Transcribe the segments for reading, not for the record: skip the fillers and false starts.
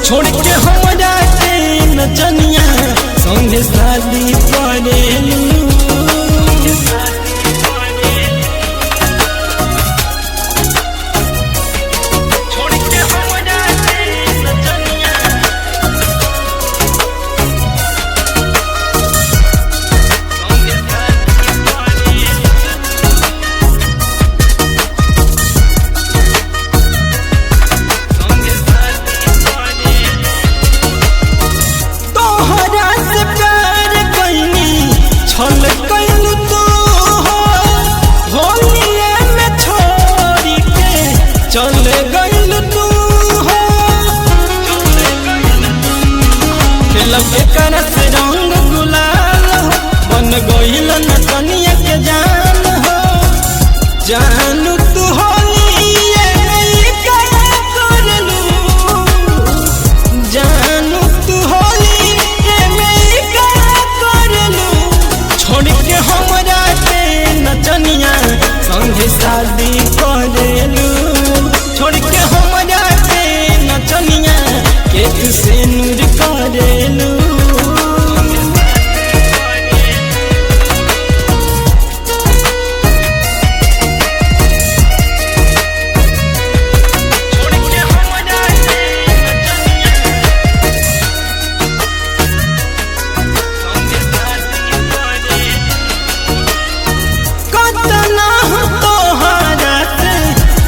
छोड़ के हमरा के नचनिया संगे शादी करेलू। चले गइल तू हो लगे करत रंग गुलाल हो, बन गइल नचनिया के जान हो। जानू तू होलिए में क्या करलू, जानू तू होलिए में क्या करलू। छोड़ के हमरा के नचनिया संगे शादी करेलू। छोड़ के हमरा के नचनिया के तुसे नूर करेलू।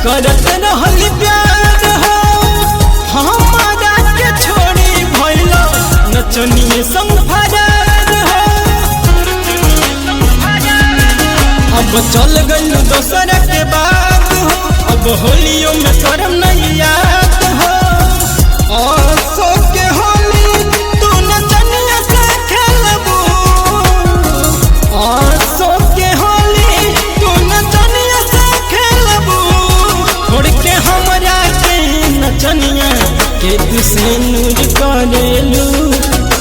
करत रहल प्यार हो हमारा के छोड़ी भइल नचनिए संग फरार हो। अब चल गइल दोसर के बात हो, अब होलियों में करम नहीं याद हो। आसो के होली तू नचनिया से खेलबू, आसो के होली तू नचनिया से खेलबू। छोड़ के हमरा के नचनिया के तुसे नूर करेलू।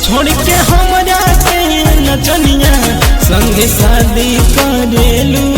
छोड़ के हमरा के नचनिया संगे शादी करेलू।